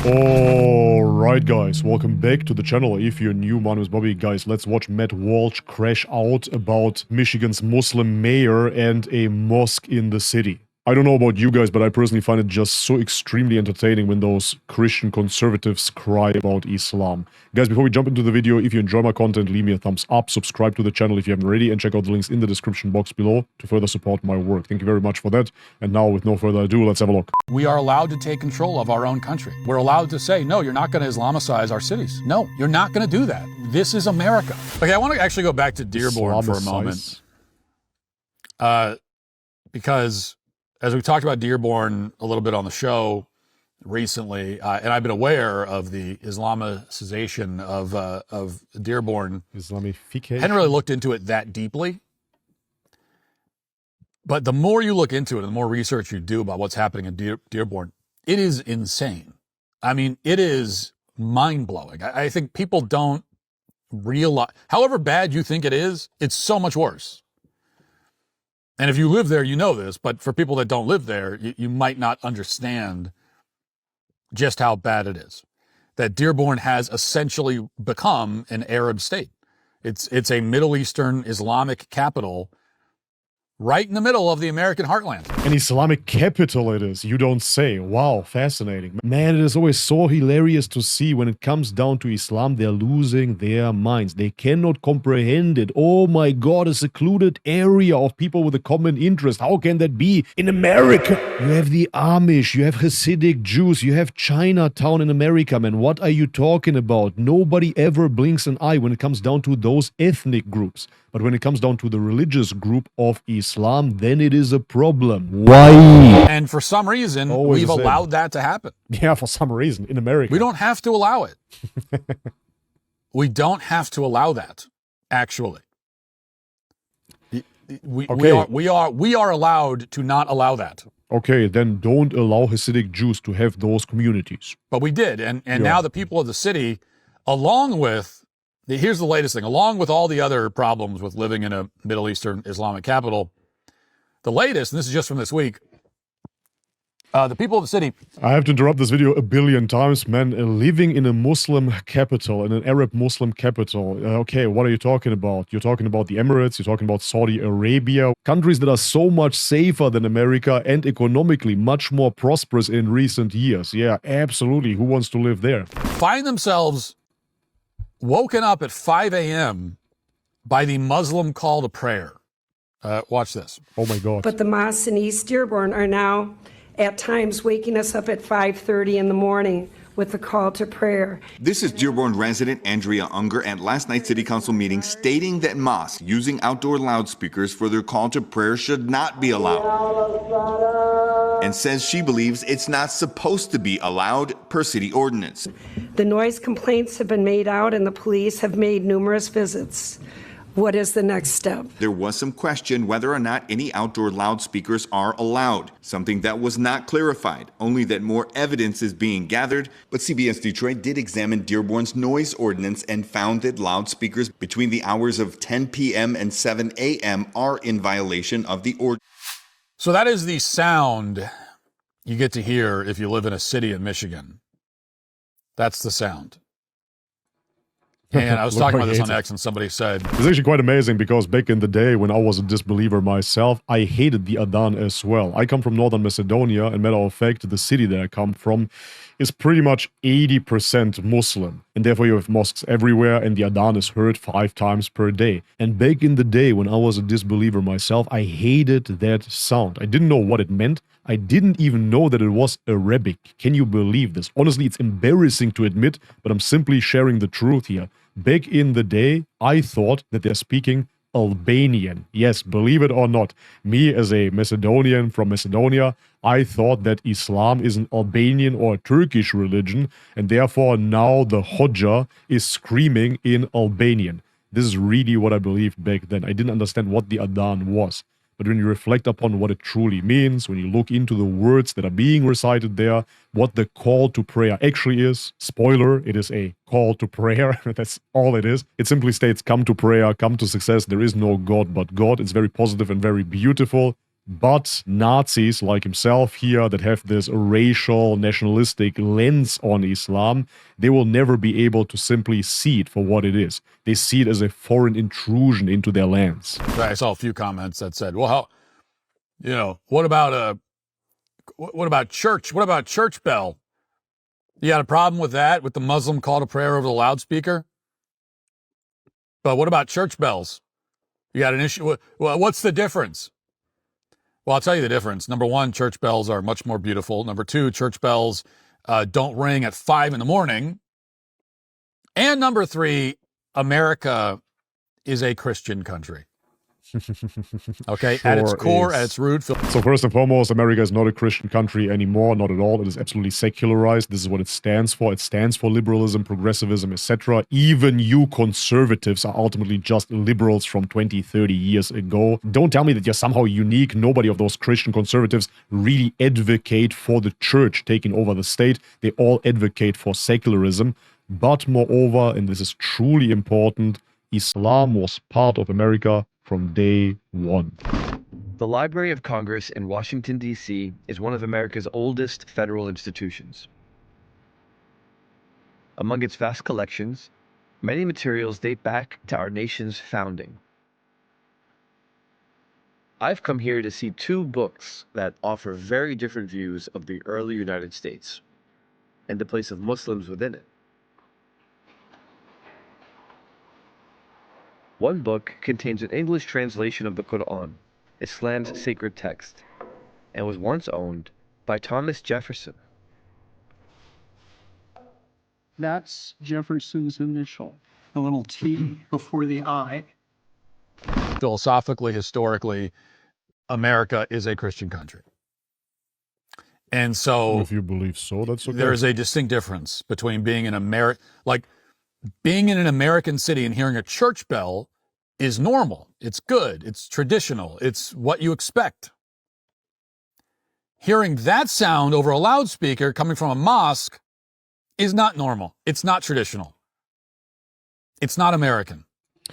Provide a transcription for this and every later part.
Alright guys, welcome back to the channel. If you're new, my name is Bobby. Guys, let's watch Matt Walsh crash out about Michigan's Muslim mayor and a mosque in the city. I don't know about you guys, but I personally find it just so extremely entertaining when those Christian conservatives cry about Islam. Guys, before we jump into the video, if you enjoy my content, leave me a thumbs up, subscribe to the channel if you haven't already, and check out the links in the description box below to further support my work. Thank you very much for that. And now, with no further ado, let's have a look. We are allowed to take control of our own country. We're allowed to say, no, you're not going to Islamicize our cities. No, you're not going to do that. This is America. Okay, I want to actually go back to Dearborn for a moment. Because as we talked about Dearborn a little bit on the show recently, and I've been aware of the Islamicization of Dearborn. Islamification? I hadn't really looked into it that deeply. But the more you look into it and the more research you do about what's happening in Dearborn, it is insane. I mean, it is mind-blowing. I think people don't realize, however bad you think it is, it's so much worse. And if you live there, you know this, but for people that don't live there, you might not understand just how bad it is. That Dearborn has essentially become an Arab state. It's a Middle Eastern Islamic capital right in the middle of the American heartland. An Islamic capital it is, you don't say. Wow, fascinating. Man, it is always so hilarious to see when it comes down to Islam, they're losing their minds. They cannot comprehend it. Oh my God, a secluded area of people with a common interest. How can that be in America? You have the Amish, you have Hasidic Jews, you have Chinatown in America, man. What are you talking about? Nobody ever blinks an eye when it comes down to those ethnic groups. But when it comes down to the religious group of Islam, then it is a problem. Why? And for some reason, we've allowed that to happen. Yeah, for some reason, in America. We don't have to allow it. We don't have to allow that, actually. We are allowed to not allow that. Okay, then don't allow Hasidic Jews to have those communities. But we did, and now the people of the city, along with, here's the latest thing, along with all the other problems with living in a Middle Eastern Islamic capital, the latest, and this is just from this week, the people of the city... I have to interrupt this video a billion times, man. Living in a Muslim capital, in an Arab Muslim capital. Okay, what are you talking about? You're talking about the Emirates, you're talking about Saudi Arabia. Countries that are so much safer than America and economically much more prosperous in recent years. Yeah, absolutely. Who wants to live there? Find themselves woken up at 5 a.m. by the Muslim call to prayer. Watch this. Oh my God. But the mosques in East Dearborn are now at times waking us up at 5:30 in the morning with the call to prayer. This is Dearborn resident Andrea Unger at last night's city council meeting stating that mosques using outdoor loudspeakers for their call to prayer should not be allowed. And says she believes it's not supposed to be allowed per city ordinance. The noise complaints have been made out and the police have made numerous visits. What is the next step? There was some question whether or not any outdoor loudspeakers are allowed, something that was not clarified, only that more evidence is being gathered. But CBS Detroit did examine Dearborn's noise ordinance and found that loudspeakers between the hours of 10 p.m. and 7 a.m. are in violation of the ordinance. So that is the sound you get to hear if you live in a city in Michigan. That's the sound. And I was talking about this on X and somebody said... It's actually quite amazing because back in the day when I was a disbeliever myself, I hated the Adhan as well. I come from Northern Macedonia, and matter of fact, the city that I come from is pretty much 80% Muslim. And therefore you have mosques everywhere and the Adhan is heard 5 times per day. And back in the day when I was a disbeliever myself, I hated that sound. I didn't know what it meant. I didn't even know that it was Arabic. Can you believe this? Honestly, it's embarrassing to admit, but I'm simply sharing the truth here. Back in the day, I thought that they're speaking Albanian. Yes, believe it or not, me as a Macedonian from Macedonia, I thought that Islam is an Albanian or Turkish religion, and therefore now the Hodja is screaming in Albanian. This is really what I believed back then. I didn't understand what the Adhan was. But when you reflect upon what it truly means, when you look into the words that are being recited there, what the call to prayer actually is, spoiler, it is a call to prayer. That's all it is. It simply states, come to prayer, come to success. There is no God but God. It's very positive and very beautiful. But Nazis like himself here that have this racial, nationalistic lens on Islam, they will never be able to simply see it for what it is. They see it as a foreign intrusion into their lands. I saw a few comments that said, well, what about church? What about church bell? You got a problem with that, with the Muslim call to prayer over the loudspeaker? But what about church bells? You got an issue? Well, what's the difference? Well, I'll tell you the difference. Number one, church bells are much more beautiful. Number two, church bells don't ring at 5 a.m. And number three, America is a Christian country. Okay, Sure at its core, is. at its root. So first and foremost, America is not a Christian country anymore, not at all. It is absolutely secularized. This is what it stands for. It stands for liberalism, progressivism, etc. Even you conservatives are ultimately just liberals from 20, 30 years ago. Don't tell me that you're somehow unique. Nobody of those Christian conservatives really advocate for the church taking over the state. They all advocate for secularism. But moreover, and this is truly important, Islam was part of America from day one. The Library of Congress in Washington, D.C. is one of America's oldest federal institutions. Among its vast collections, many materials date back to our nation's founding. I've come here to see 2 books that offer very different views of the early United States and the place of Muslims within it. One book contains an English translation of the Quran, Islam's sacred text, and was once owned by Thomas Jefferson. That's Jefferson's initial, a little T before the I. Philosophically, historically, America is a Christian country. And so If you believe so, that's okay. there is a distinct difference between being in being in an American city and hearing a church bell is normal. It's good. It's traditional. It's what you expect. Hearing that sound over a loudspeaker coming from a mosque is not normal. It's not traditional. It's not American.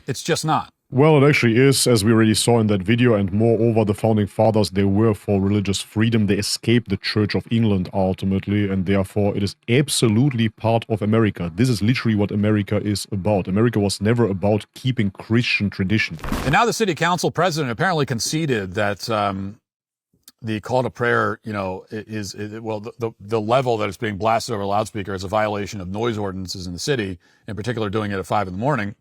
It's just not. Well, it actually is, as we already saw in that video, and moreover, the founding fathers, they were for religious freedom. They escaped the Church of England ultimately, and therefore it is absolutely part of America. This is literally what America is about. America was never about keeping Christian tradition. And now the city council president apparently conceded that the call to prayer, the level that it's being blasted over a loudspeaker is a violation of noise ordinances in the city, in particular doing it at 5 a.m.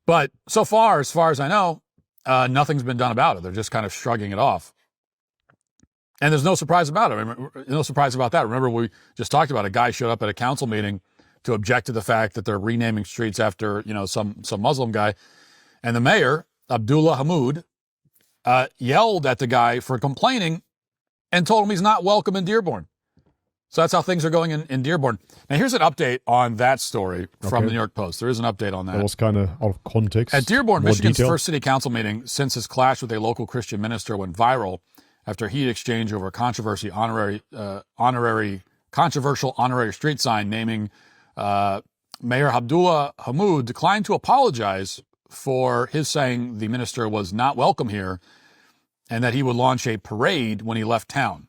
But so far, as I know, nothing's been done about it. They're just kind of shrugging it off. And there's no surprise about it. No surprise about that. Remember, we just talked about a guy showed up at a council meeting to object to the fact that they're renaming streets after, some Muslim guy. And the mayor, Abdullah Hamoud, yelled at the guy for complaining and told him he's not welcome in Dearborn. So that's how things are going in Dearborn. Now, here's an update on that story from the New York Post. There is an update on that. That was kind of out of context. At Dearborn, More Michigan's detail. first city council meeting since his clash with a local Christian minister went viral after heat exchange over a controversial honorary street sign naming Mayor Abdullah Hamoud declined to apologize for his saying the minister was not welcome here and that he would launch a parade when he left town.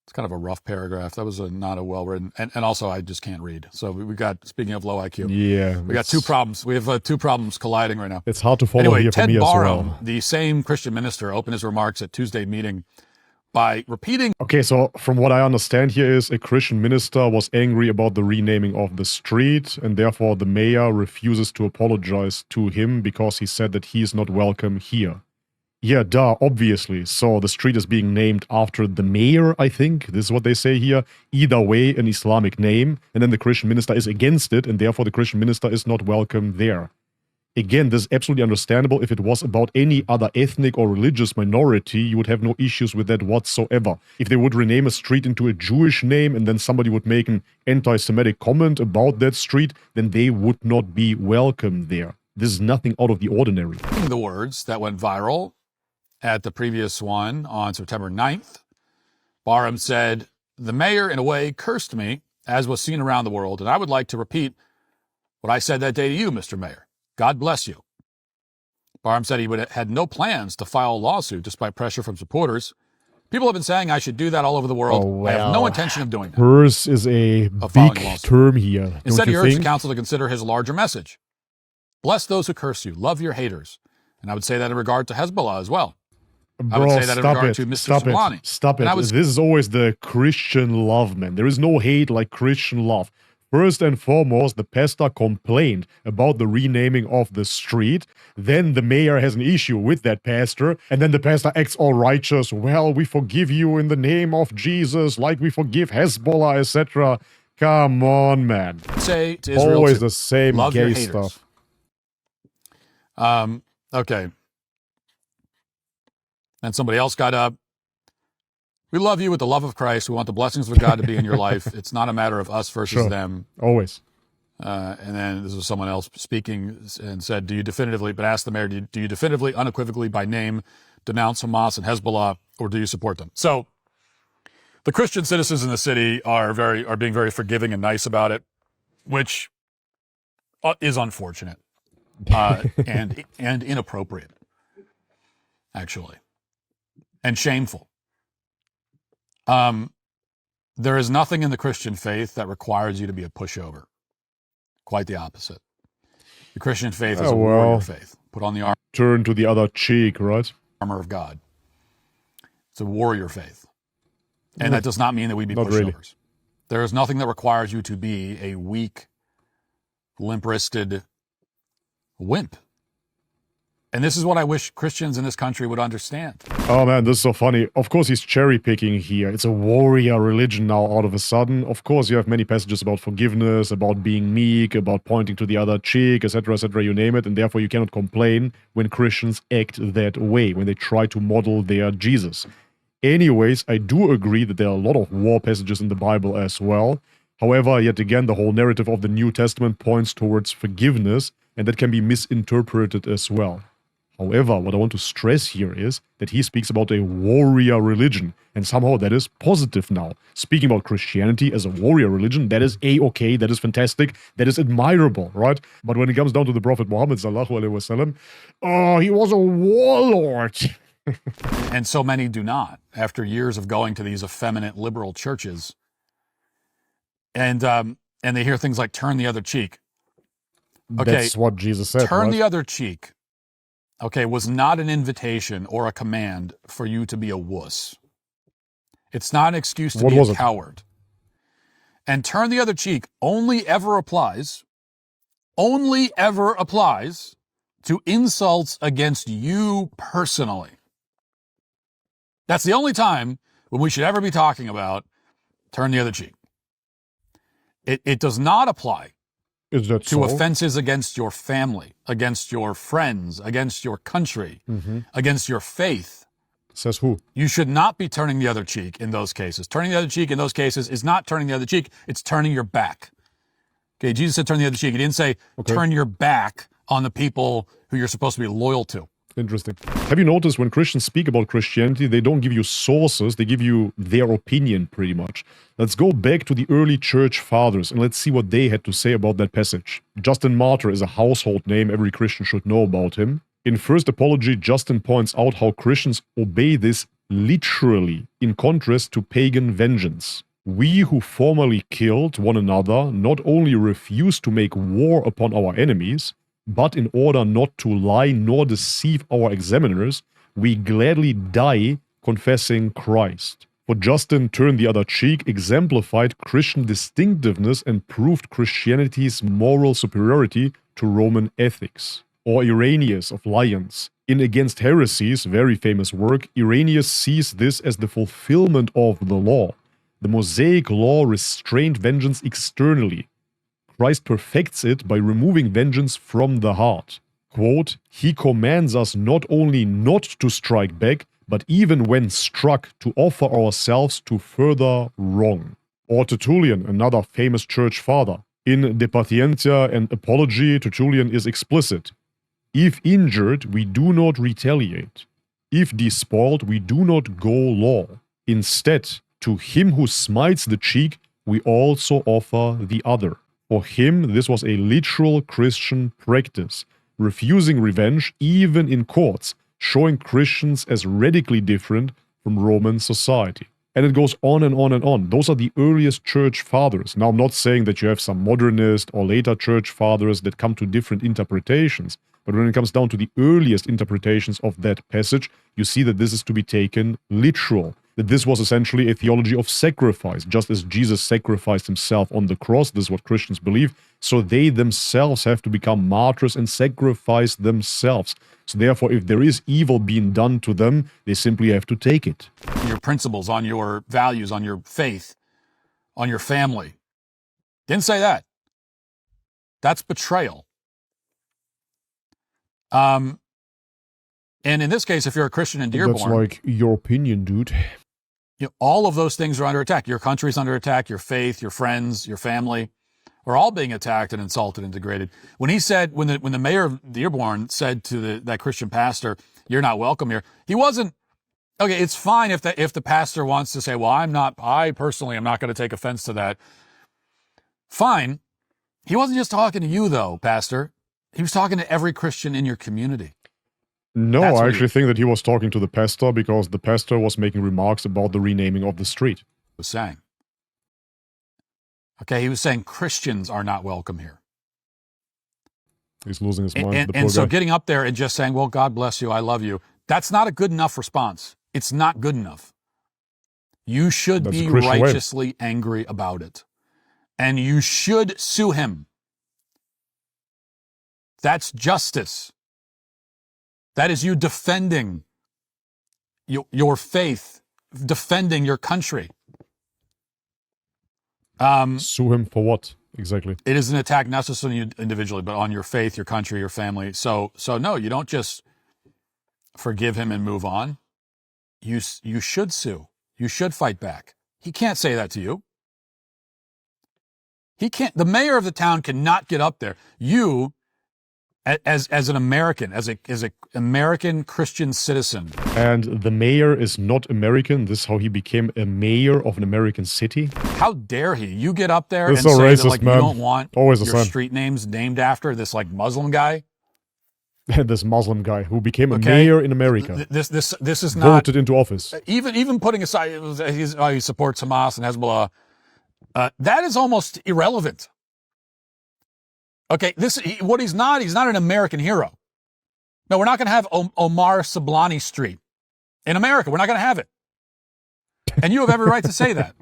It's kind of a rough paragraph. That was not a well-written, and also I just can't read. So we got, speaking of low IQ, Yeah. we got 2 problems. We have 2 problems colliding right now. It's hard to follow Anyway, here for Ted me as Barham, well. the same Christian minister, opened his remarks at Tuesday meeting by repeating. Okay, so from what I understand here is a Christian minister was angry about the renaming of the street, and therefore the mayor refuses to apologize to him because he said that he is not welcome here. Yeah, duh, obviously. So the street is being named after the mayor, I think. This is what they say here. Either way, an Islamic name. And then the Christian minister is against it, and therefore the Christian minister is not welcome there. Again, this is absolutely understandable. If it was about any other ethnic or religious minority, you would have no issues with that whatsoever. If they would rename a street into a Jewish name and then somebody would make an anti-Semitic comment about that street, then they would not be welcome there. This is nothing out of the ordinary. The words that went viral at the previous one on September 9th, Barham said, "The mayor, in a way, cursed me, as was seen around the world, and I would like to repeat what I said that day to you, Mr. Mayor. God bless you." Barham said he had no plans to file a lawsuit despite pressure from supporters. People have been saying I should do that all over the world. Oh, I have no well. intention of doing that. Hers is a filing big a lawsuit. term here. Instead, Don't he you urged the think? council to consider his larger message. Bless those who curse you. Love your haters. And I would say that in regard to Hezbollah as well. I would Bro, say that in stop regard it. to Mr. Stop Soleimani. it. Stop And it. I was- This is always the Christian love, man. There is no hate like Christian love. First and foremost, the pastor complained about the renaming of the street. Then the mayor has an issue with that pastor. And then the pastor acts all righteous. Well, we forgive you in the name of Jesus, like we forgive Hezbollah, etc. Come on, man. Say to Israel Always too, the same love your gay haters. stuff. Okay. And somebody else got up. We love you with the love of Christ. We want the blessings of God to be in your life. It's not a matter of us versus Sure. them. Always. And then this was someone else speaking and said, do you definitively, but asked the mayor, do you definitively, unequivocally by name denounce Hamas and Hezbollah, or do you support them? So the Christian citizens in the city are being very forgiving and nice about it, which is unfortunate and inappropriate, actually, and shameful. There is nothing in the Christian faith that requires you to be a pushover. Quite the opposite. The Christian faith is a warrior faith. Put on the Turn to the other cheek, right? armor of God. It's a warrior faith. And that does not mean that we be Not pushovers. really. There is nothing that requires you to be a weak, limp-wristed wimp. And this is what I wish Christians in this country would understand. Oh man, this is so funny. Of course he's cherry picking here. It's a warrior religion now all of a sudden. Of course you have many passages about forgiveness, about being meek, about pointing to the other cheek, etc., you name it, and therefore you cannot complain when Christians act that way, when they try to model their Jesus. Anyways, I do agree that there are a lot of war passages in the Bible as well. However, yet again, the whole narrative of the New Testament points towards forgiveness, and that can be misinterpreted as well. However, what I want to stress here is that he speaks about a warrior religion, and somehow that is positive now. Speaking about Christianity as a warrior religion, that is A-okay, that is fantastic, that is admirable, right? But when it comes down to the Prophet Muhammad sallallahu alaihi wasallam, oh, he was a warlord. And so many do not, after years of going to these effeminate liberal churches. And they hear things like turn the other cheek. Okay, That's what Jesus said, turn right? the other cheek. Okay, was not an invitation or a command for you to be a wuss. It's not an excuse to What be was a it? coward. And turn the other cheek only ever applies to insults against you personally. That's the only time when we should ever be talking about turn the other cheek. It does not apply Is that to so? offenses against your family, against your friends, against your country, against your faith. Says who? You should not be turning the other cheek in those cases. Turning the other cheek in those cases is not turning the other cheek, it's turning your back. Okay, Jesus said turn the other cheek. He didn't say turn your back on the people who you're supposed to be loyal to. Interesting. Have you noticed when Christians speak about Christianity, they don't give you sources, they give you their opinion pretty much. Let's go back to the early church fathers and let's see what they had to say about that passage. Justin Martyr is a household name, every Christian should know about him. In First Apology, Justin points out how Christians obey this literally, in contrast to pagan vengeance. We who formerly killed one another not only refuse to make war upon our enemies, but in order not to lie nor deceive our examiners, we gladly die confessing Christ. For Justin, turn the other cheek exemplified Christian distinctiveness and proved Christianity's moral superiority to Roman ethics. Or Irenaeus of Lyons. In Against Heresies, very famous work, Irenaeus sees this as the fulfillment of the law. The Mosaic law restrained vengeance externally. Christ perfects it by removing vengeance from the heart. Quote, he commands us not only not to strike back, but even when struck, to offer ourselves to further wrong. Or Tertullian, another famous church father. In De Patientia and Apology, Tertullian is explicit. If injured, we do not retaliate. If despoiled, we do not go law. Instead, to him who smites the cheek, we also offer the other. For him, this was a literal Christian practice. refusing revenge even in courts, showing Christians as radically different from Roman society. And it goes on and on and on. Those are the earliest church fathers. Now, I'm not saying that you have some modernist or later church fathers that come to different interpretations, but when it comes down to the earliest interpretations of that passage, you see that this is to be taken literal. That this was essentially a theology of sacrifice, just as Jesus sacrificed himself on the cross. This is what Christians believe. So they themselves have to become martyrs and sacrifice themselves. So therefore, if there is evil being done to them, they simply have to take it. Your principles, on your values, on your faith, on your family. Didn't say that. That's betrayal. And in this case, if you're a Christian in Dearborn, That's like your opinion, dude. all of those things are under attack. Your country's under attack, your faith, your friends, your family are all being attacked and insulted and degraded. When he said, when the mayor of Dearborn said to that Christian pastor, "You're not welcome here," he wasn't, okay, it's fine if the pastor wants to say, "Well, I personally am not going to take offense to that." Fine. He wasn't just talking to you though, pastor. He was talking to every Christian in your community. No, That's I what actually think that he was talking to the pastor because the pastor was making remarks about the renaming of the street. Was saying. Okay, he was saying Christians are not welcome here. He's losing his mind. And so getting up there and just saying, "Well, God bless you, I love you," that's not a good enough response. It's not good enough. You should That's be a Christian way. righteously angry about it. And you should sue him. That's justice. That is you defending your faith, defending your country. Sue him for what, exactly? It is an attack not just on you individually, but on your faith, your country, your family. So no, you don't just forgive him and move on. You should sue. You should fight back. He can't say that to you. He can't. The mayor of the town cannot get up there. You, as an American, as a American Christian citizen. And the mayor is not American. This is how he became a mayor of an American city. How dare he? You get up there This and is so say racist, that like man. you don't want Always the your same. street names named after this like Muslim guy. This Muslim guy who became a Okay. mayor in America. This is not Voted into office. even putting aside he supports Hamas and Hezbollah. That is almost irrelevant. Okay, what he's not an American hero. No, we're not going to have Omar Sablani Street in America. We're not going to have it. And you have every right to say that.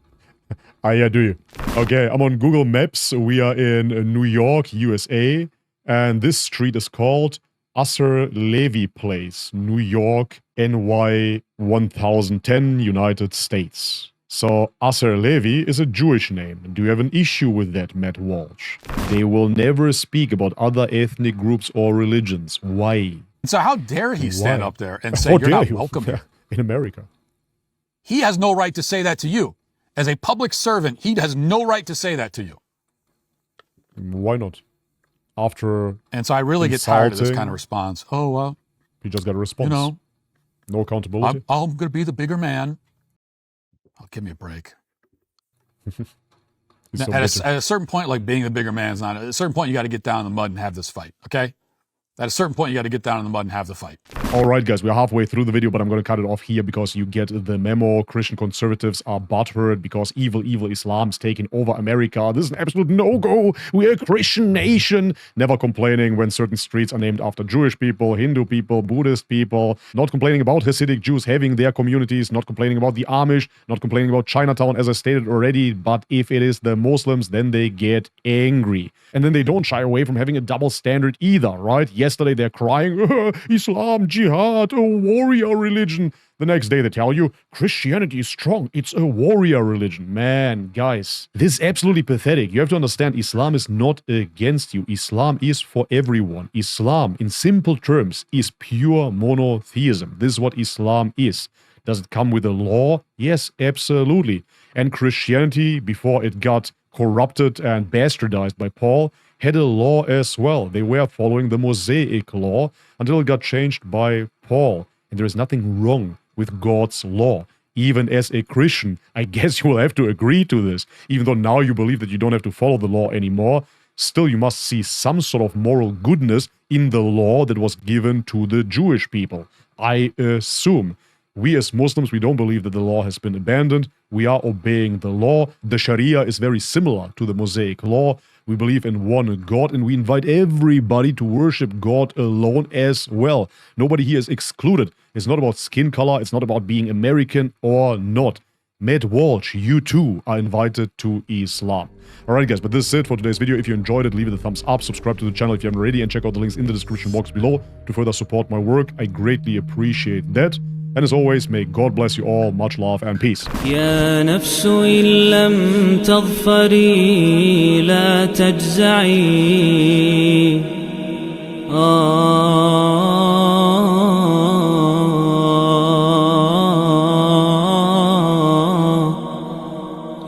Yeah, do you? Okay, I'm on Google Maps. We are in New York, USA. And this street is called Usher Levy Place, New York, NY 1010, United States. So Usher Levy is a Jewish name. Do you have an issue with that, Matt Walsh? They will never speak about other ethnic groups or religions. Why? So how dare he stand Why? up there and say How you're dare not you? welcome here? In America. He has no right to say that to you. As a public servant, he has no right to say that to you. Why not? After And so I really get tired of this insulting, kind of response. Oh, well, he just got a response. you know, No accountability. I'm going to be the bigger man. Oh, give me a break. He's so At bitter. a certain point, like being the bigger man is not. At a certain point, you got to get down in the mud and have this fight. Okay. At a certain point, you got to get down in the mud and have the fight. All right, guys, we're halfway through the video, but I'm going to cut it off here because you get the memo. Christian conservatives are butthurt because evil Islam is taking over America. This is an absolute no-go. We're a Christian nation. Never complaining when certain streets are named after Jewish people, Hindu people, Buddhist people. Not complaining about Hasidic Jews having their communities. Not complaining about the Amish. Not complaining about Chinatown, as I stated already. But if it is the Muslims, then they get angry. And then they don't shy away from having a double standard either, right? Yesterday they're crying, Islam, jihad, a warrior religion. The next day they tell you, Christianity is strong, it's a warrior religion. Man, guys, this is absolutely pathetic. You have to understand, Islam is not against you. Islam is for everyone. Islam, in simple terms, is pure monotheism. This is what Islam is. Does it come with a law? Yes, absolutely. And Christianity, before it got corrupted and bastardized by Paul, had a law as well. They were following the Mosaic law until it got changed by Paul. And there is nothing wrong with God's law. Even as a Christian, I guess you will have to agree to this. Even though now you believe that you don't have to follow the law anymore, still you must see some sort of moral goodness in the law that was given to the Jewish people. I assume. We as Muslims, we don't believe that the law has been abandoned. We are obeying the law. The Sharia is very similar to the Mosaic law. We believe in one God, and we invite everybody to worship God alone as well. Nobody here is excluded. It's not about skin color. It's not about being American or not. Matt Walsh, you too are invited to Islam. Alright guys, but this is it for today's video. If you enjoyed it, leave it a thumbs up, subscribe to the channel if you haven't already, and check out the links in the description box below to further support my work. I greatly appreciate that. And as always, may God bless you all. Much love and peace. يا نفس إن لم تظفري لا تجزعي